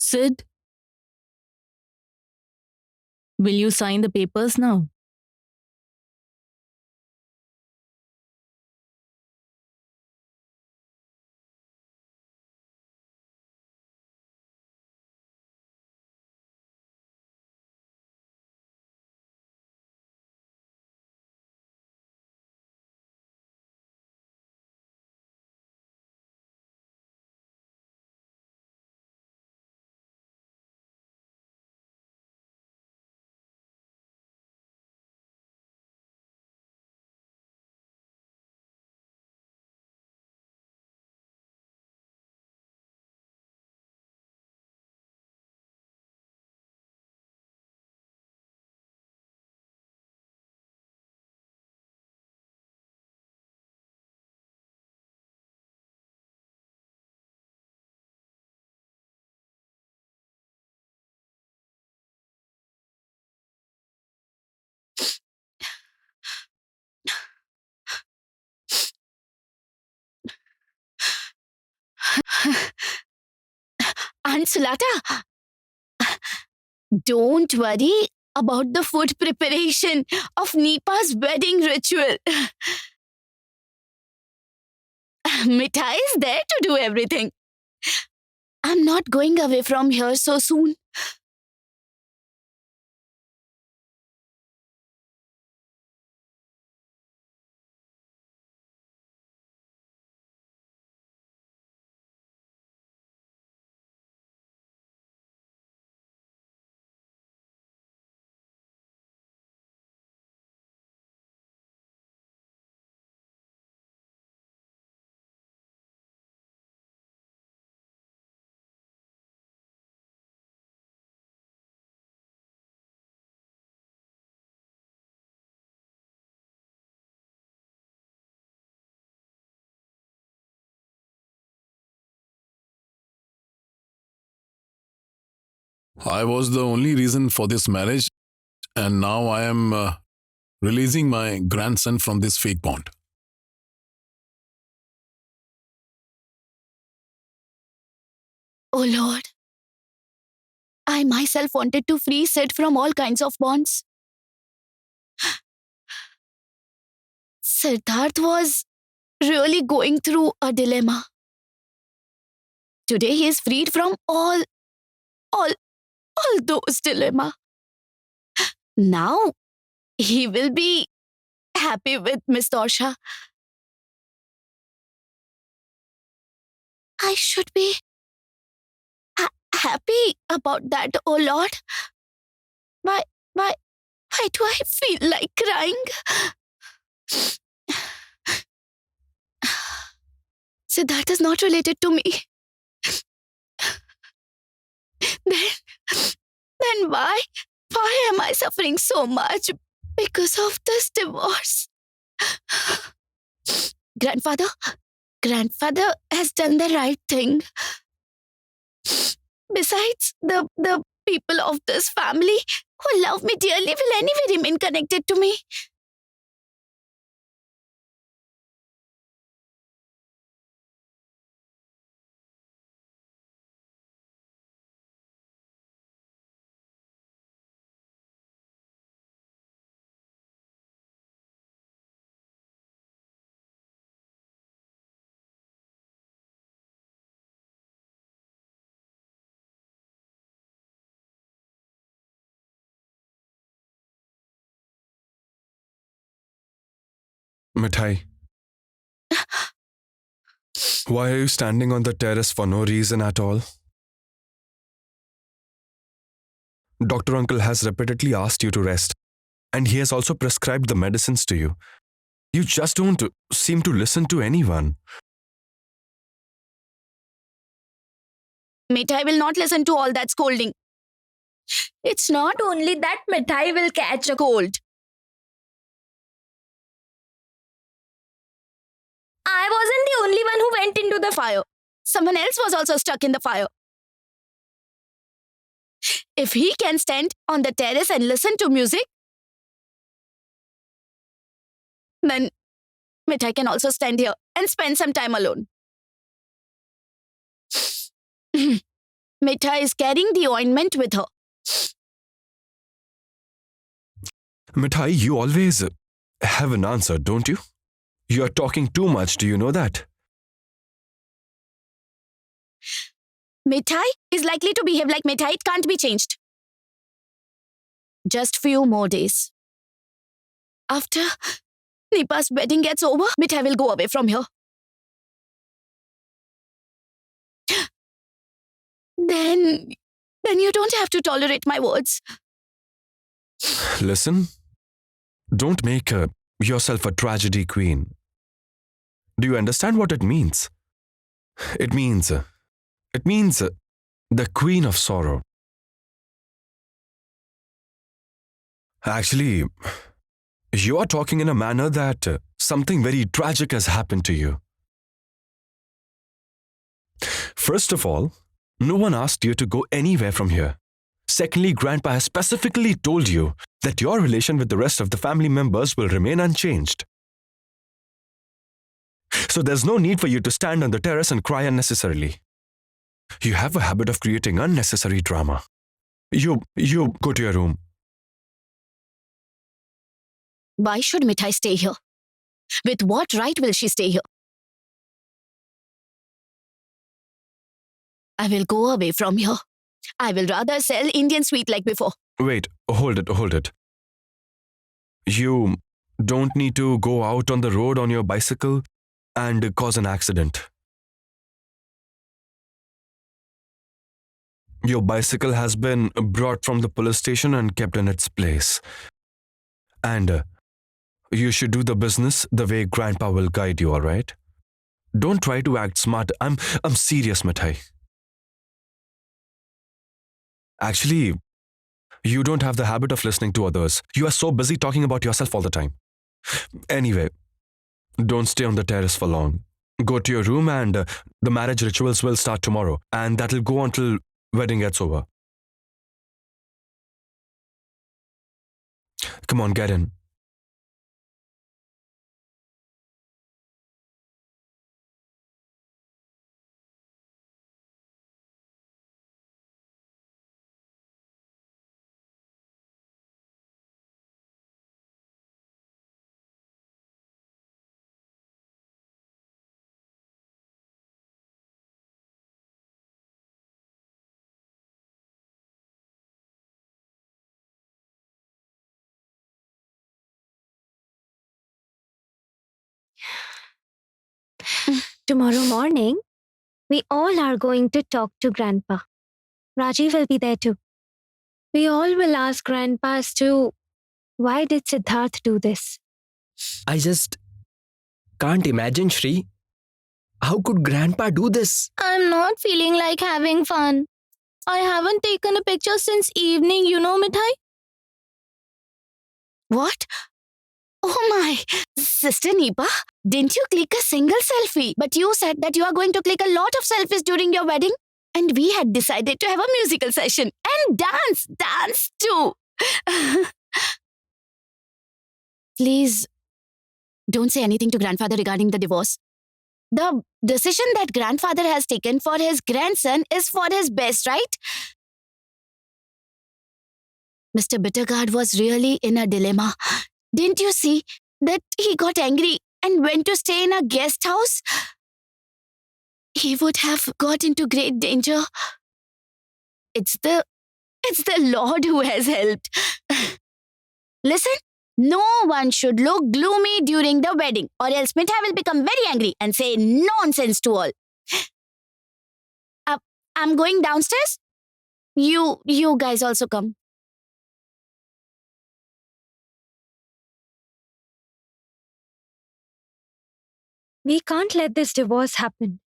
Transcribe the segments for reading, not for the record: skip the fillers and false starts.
Sid, will you sign the papers now? Aunt Sulata, don't worry about the food preparation of Nipa's wedding ritual. Mithai is there to do everything. I'm not going away from here so soon. I was the only reason for this marriage, and now I am releasing my grandson from this fake bond. Oh Lord, I myself wanted to free Sid from all kinds of bonds. Siddharth was really going through a dilemma. Today he is freed from all, all those dilemma. Now he will be happy with Miss Torsha. I should be happy about that, oh Lord. Why, why, why do I feel like crying? Siddharth is not related to me. Then why am I suffering so much because of this divorce? Grandfather has done the right thing. Besides, the people of this family who love me dearly will anyway remain connected to me. Mithai, why are you standing on the terrace for no reason at all? Doctor Uncle has repeatedly asked you to rest, and he has also prescribed the medicines to you. You just don't seem to listen to anyone. Mithai will not listen to all that scolding. It's not only that Mithai will catch a cold. I wasn't the only one who went into the fire. Someone else was also stuck in the fire. If he can stand on the terrace and listen to music, then Mithai can also stand here and spend some time alone. Mithai is carrying the ointment with her. Mithai, you always have an answer, don't you? You are talking too much, do you know that? Mithai is likely to behave like Mithai. It can't be changed. Just few more days. After Nipa's wedding gets over, Mithai will go away from here. Then you don't have to tolerate my words. Listen, don't make yourself a tragedy queen. Do you understand what it means? It means the queen of sorrow. Actually, you are talking in a manner that something very tragic has happened to you. First of all, no one asked you to go anywhere from here. Secondly, Grandpa has specifically told you that your relation with the rest of the family members will remain unchanged. So there's no need for you to stand on the terrace and cry unnecessarily. You have a habit of creating unnecessary drama. You go to your room. Why should Mithai stay here? With what right will she stay here? I will go away from here. I will rather sell Indian sweet like before. Wait, hold it. You don't need to go out on the road on your bicycle and cause an accident. Your bicycle has been brought from the police station and kept in its place. And you should do the business the way Grandpa will guide you, all right? Don't try to act smart. I'm serious, Mithai. Actually, you don't have the habit of listening to others. You are so busy talking about yourself all the time. Anyway, don't stay on the terrace for long. Go to your room and the marriage rituals will start tomorrow. And that'll go until wedding gets over. Come on, get in. Tomorrow morning, we all are going to talk to Grandpa. Rajiv will be there too. We all will ask Grandpa as to why did Siddharth do this? I just can't imagine, Shri. How could Grandpa do this? I'm not feeling like having fun. I haven't taken a picture since evening, you know, Mithai? What? Oh my! Sister Nipa, didn't you click a single selfie? But you said that you are going to click a lot of selfies during your wedding. And we had decided to have a musical session and dance too. Please, don't say anything to grandfather regarding the divorce. The decision that grandfather has taken for his grandson is for his best, right? Mr. Bittergaard was really in a dilemma. Didn't you see that he got angry and went to stay in a guest house? He would have got into great danger. It's the Lord who has helped. Listen, no one should look gloomy during the wedding, or else Mithai will become very angry and say nonsense to all. I'm going downstairs. You guys also come. We can't let this divorce happen.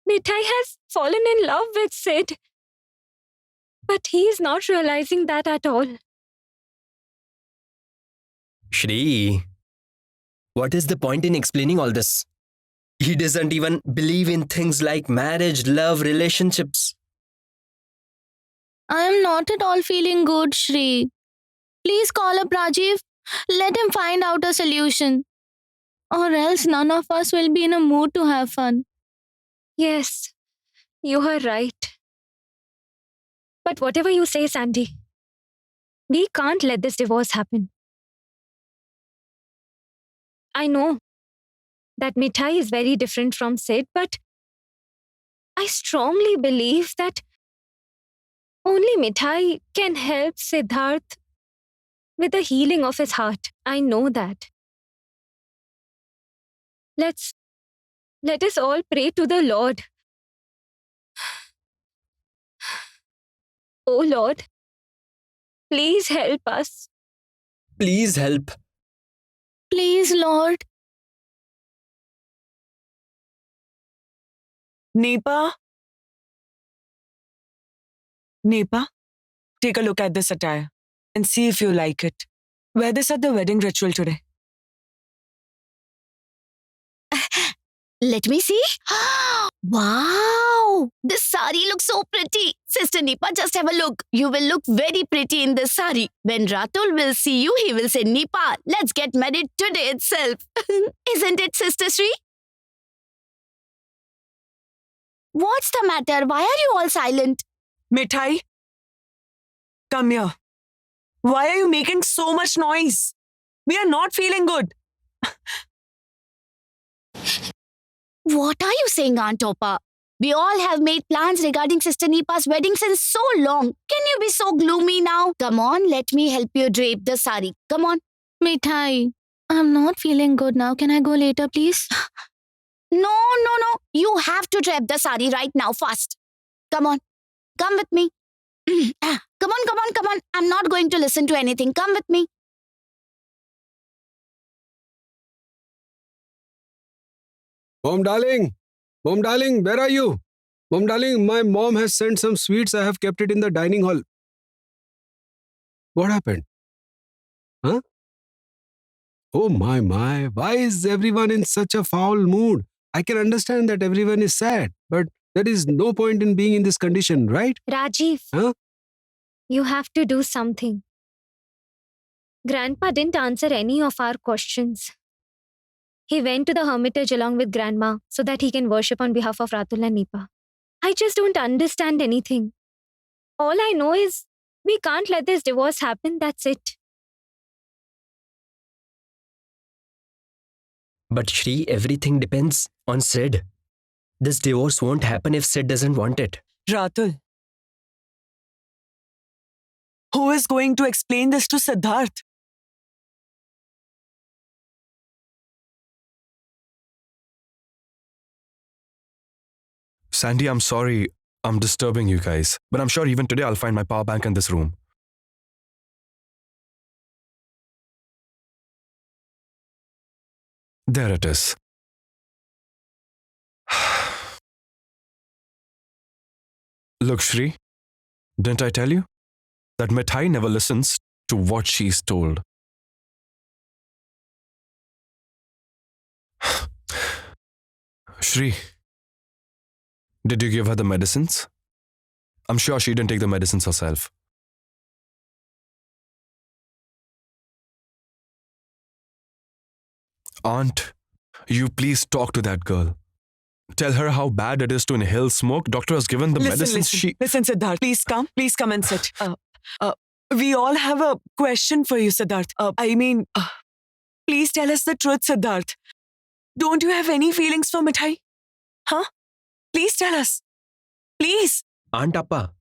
Mithai has fallen in love with Sid. But he is not realizing that at all. Shri, what is the point in explaining all this? He doesn't even believe in things like marriage, love, relationships. I am not at all feeling good, Shri. Please call up Rajiv. Let him find out a solution. Or else none of us will be in a mood to have fun. Yes, You are right. But whatever you say, Sandy, we can't let this divorce happen. I know that Mithai is very different from Sid, but I strongly believe that only Mithai can help Siddharth with the healing of his heart. I know that. Let us all pray to the Lord. Oh Lord, please help us. Please help. Please, Lord. Nepa? Nepa, take a look at this attire and see if you like it. Wear this at the wedding ritual today. Let me see. Wow! This sari looks so pretty. Sister Nipa, just have a look. You will look very pretty in this sari. When Ratul will see you, he will say, Nipa, let's get married today itself. Isn't it, Sister Sri? What's the matter? Why are you all silent? Mithai, come here. Why are you making so much noise? We are not feeling good. What are you saying, Aunt Topa? We all have made plans regarding Sister Nipa's wedding since so long. Can you be so gloomy now? Come on, let me help you drape the sari. Come on. Mithai, I'm not feeling good now. Can I go later, please? No. You have to drape the sari right now, fast. Come on. Come with me. Come on. I'm not going to listen to anything. Come with me. Mom darling, where are you? Mom darling, my mom has sent some sweets. I have kept it in the dining hall. What happened? Huh? Oh my, why is everyone in such a foul mood? I can understand that everyone is sad, but there is no point in being in this condition, right? Rajiv, Huh? you have to do something. Grandpa didn't answer any of our questions. He went to the hermitage along with Grandma so that he can worship on behalf of Ratul and Nipa. I just don't understand anything. All I know is we can't let this divorce happen, that's it. But Shri, everything depends on Sid. This divorce won't happen if Sid doesn't want it. Ratul, who is going to explain this to Siddharth? Sandy, I'm sorry I'm disturbing you guys, but I'm sure even today I'll find my power bank in this room. There it is. Look, Shri, didn't I tell you that Mithai never listens to what she's told? Shri, did you give her the medicines? I'm sure she didn't take the medicines herself. Aunt, you please talk to that girl. Tell her how bad it is to inhale smoke. Doctor has given the medicines Listen, Siddharth, please come and sit. We all have a question for you, Siddharth. Please tell us the truth, Siddharth. Don't you have any feelings for Mithai? Huh? Please tell us. Please. Aunt Appa,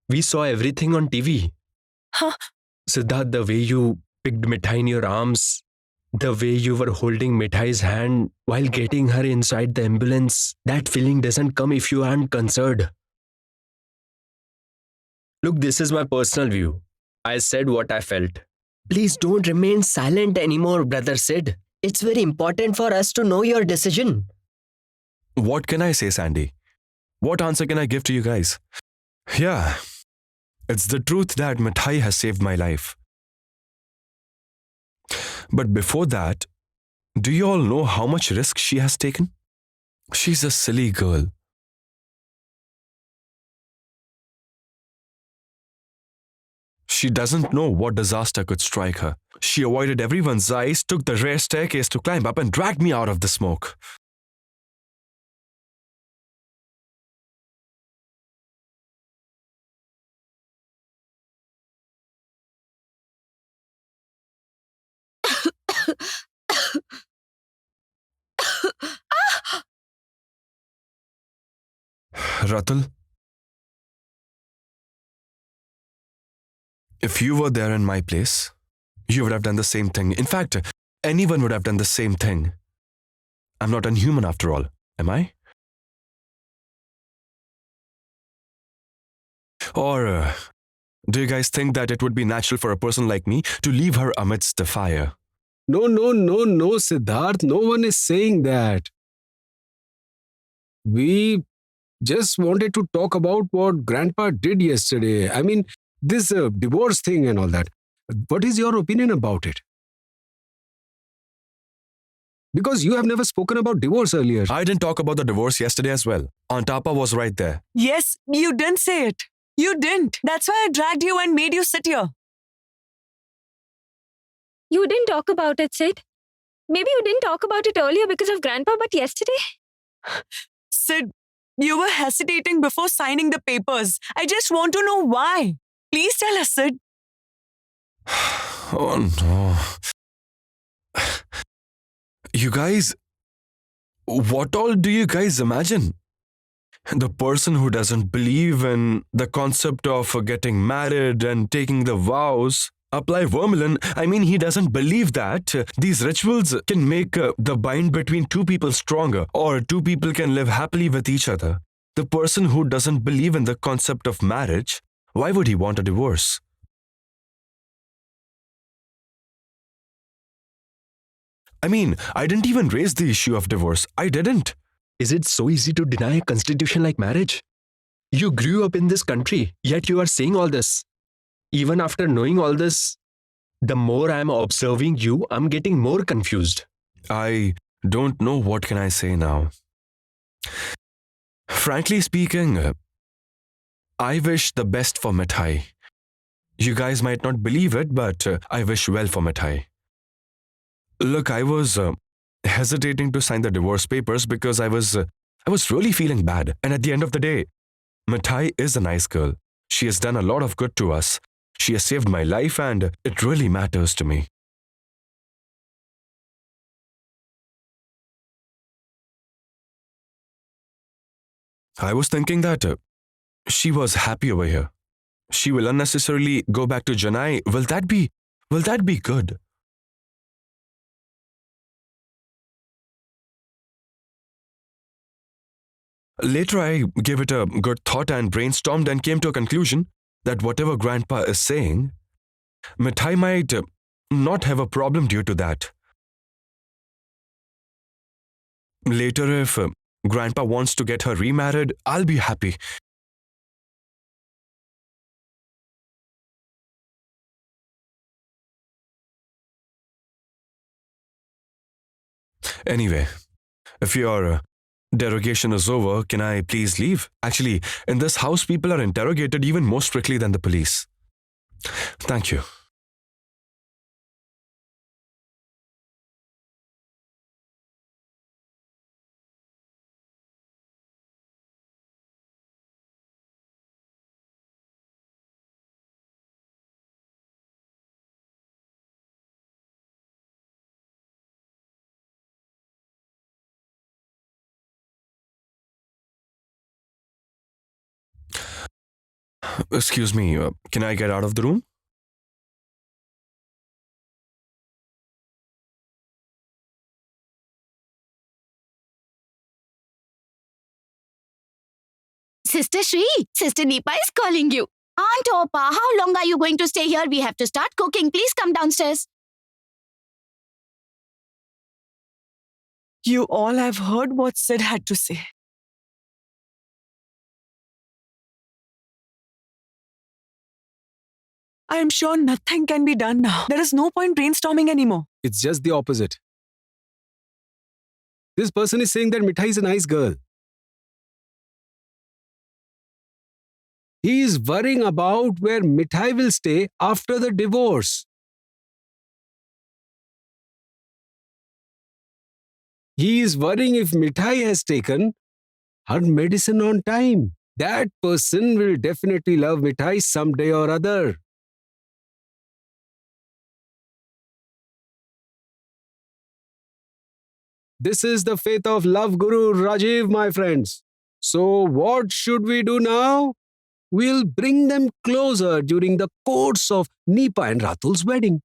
we saw everything on TV. Huh? Siddharth, the way you picked Mithai in your arms, the way you were holding Mithai's hand while getting her inside the ambulance, that feeling doesn't come if you aren't concerned. Look, this is my personal view. I said what I felt. Please don't remain silent anymore, brother Sid. It's very important for us to know your decision. What can I say, Sandy? What answer can I give to you guys? Yeah, it's the truth that Mithai has saved my life. But before that, do you all know how much risk she has taken? She's a silly girl. She doesn't know what disaster could strike her. She avoided everyone's eyes, took the rare staircase to climb up, and dragged me out of the smoke. Ratul, if you were there in my place, you would have done the same thing. In fact, anyone would have done the same thing. I'm not unhuman after all, am I? Or do you guys think that it would be natural for a person like me to leave her amidst the fire? No, Siddharth. No one is saying that. We just wanted to talk about what Grandpa did yesterday. I mean, this divorce thing and all that. What is your opinion about it? Because you have never spoken about divorce earlier. I didn't talk about the divorce yesterday as well. Aunt Appa was right there. Yes, you didn't say it. You didn't. That's why I dragged you and made you sit here. You didn't talk about it, Sid. Maybe you didn't talk about it earlier because of Grandpa, but yesterday? Sid, you were hesitating before signing the papers. I just want to know why. Please tell us, Sid. Oh no. You guys, what all do you guys imagine? The person who doesn't believe in the concept of getting married and taking the vows, apply Vermeulen. I mean, he doesn't believe that these rituals can make the bind between two people stronger, or two people can live happily with each other. The person who doesn't believe in the concept of marriage, why would he want a divorce? I mean, I didn't even raise the issue of divorce. I didn't. Is it so easy to deny a constitution like marriage? You grew up in this country, yet you are saying all this. Even after knowing all this, the more I'm observing you, I'm getting more confused. I don't know what can I say now. Frankly speaking, I wish the best for Mithai. You guys might not believe it, but I wish well for Mithai. Look, I was hesitating to sign the divorce papers because I was really feeling bad. And at the end of the day, Mithai is a nice girl. She has done a lot of good to us. She has saved my life and it really matters to me. I was thinking that she was happy over here. She will unnecessarily go back to Janai. Will that be good? Later, I gave it a good thought and brainstormed and came to a conclusion that whatever Grandpa is saying, Mithai might not have a problem due to that. Later, if Grandpa wants to get her remarried, I'll be happy. Anyway, if your derogation is over, can I please leave? Actually, in this house, people are interrogated even more strictly than the police. Thank you. Excuse me, can I get out of the room? Sister Shri, Sister Deepa is calling you. Aunt Opa, how long are you going to stay here? We have to start cooking. Please come downstairs. You all have heard what Sid had to say. I am sure nothing can be done now. There is no point brainstorming anymore. It's just the opposite. This person is saying that Mithai is a nice girl. He is worrying about where Mithai will stay after the divorce. He is worrying if Mithai has taken her medicine on time. That person will definitely love Mithai someday or other. This is the faith of love guru Rajiv, my friends. So, what should we do now? We'll bring them closer during the course of Nipa and Ratul's wedding.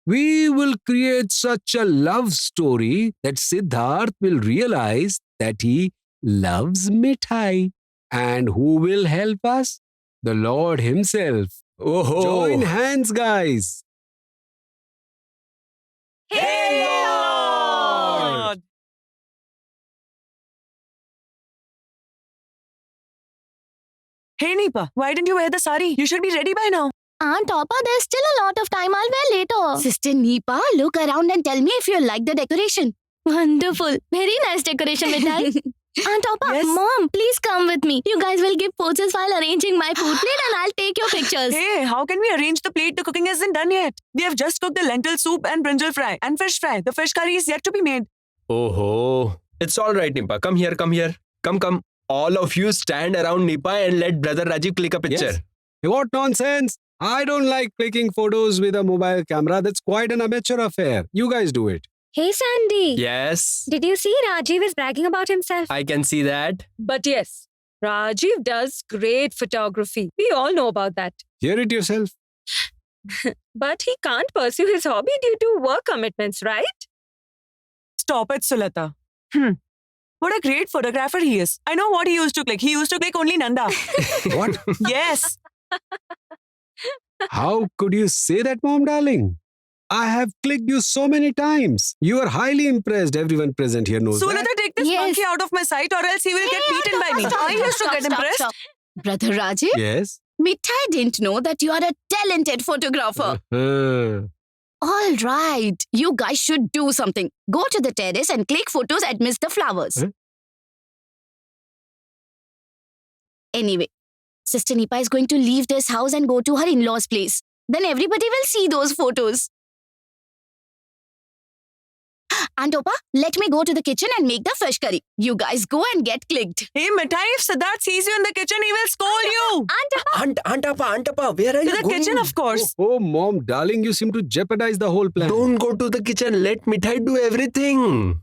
We will create such a love story that Siddharth will realize that he loves Mithai. And who will help us? The Lord Himself. Oh, Join hands, guys. Hey, Lord! Hey, Nipa, why didn't you wear the sari? You should be ready by now. Aunt Toppa, there's still a lot of time. I'll wear later. Sister Nipa, look around and tell me if you like the decoration. Wonderful. Very nice decoration, Mithai. Aunt Toppa, Yes? Mom, please come with me. You guys will give poses while arranging my food plate and I'll take your pictures. Hey, how can we arrange the plate? The cooking isn't done yet. We have just cooked the lentil soup and brinjal fry and fish fry. The fish curry is yet to be made. Oh, it's all right, Nipa. Come here, come here. Come. All of you stand around Nipa and let brother Rajiv click a picture. Yes. What nonsense! I don't like clicking photos with a mobile camera. That's quite an amateur affair. You guys do it. Hey, Sandy. Yes, Did you see Rajiv is bragging about himself? I can see that. But yes, Rajiv does great photography. We all know about that. Hear it yourself. But he can't pursue his hobby due to work commitments, right? Stop it, Sulata. What a great photographer he is. I know what he used to click. He used to click only Nanda. What? Yes. How could you say that, Mom, darling? I have clicked you so many times. You are highly impressed. Everyone present here knows Sulata, that. take this Yes. monkey out of my sight or else he will get beaten by me. I used to get impressed. Brother Rajiv, Yes. Mithai didn't know that you are a talented photographer. All right, you guys should do something. Go to the terrace and click photos amidst the flowers. Huh? Anyway, Sister Nipa is going to leave this house and go to her in-laws' place. Then everybody will see those photos. Aunt Opa, let me go to the kitchen and make the fish curry. You guys go and get clicked. Hey, Mithai, if Siddharth sees you in the kitchen, he will scold you. Antapa, where are To you the going? kitchen, of course. Oh, Mom, darling, you seem to jeopardize the whole plan. Don't go to the kitchen. Let Mithai do everything.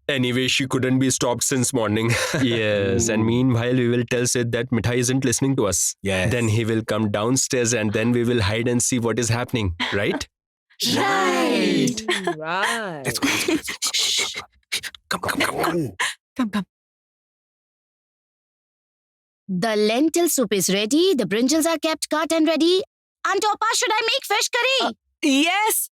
Anyway, she couldn't be stopped since morning. Yes, and meanwhile, we will tell Sid that Mithai isn't listening to us. Yes. Then he will come downstairs and then we will hide and see what is happening, right? Right. Right. Let's go. Come. Come. The lentil soup is ready. The brinjals are kept cut and ready. Aunt Opa, should I make fish curry? Yes.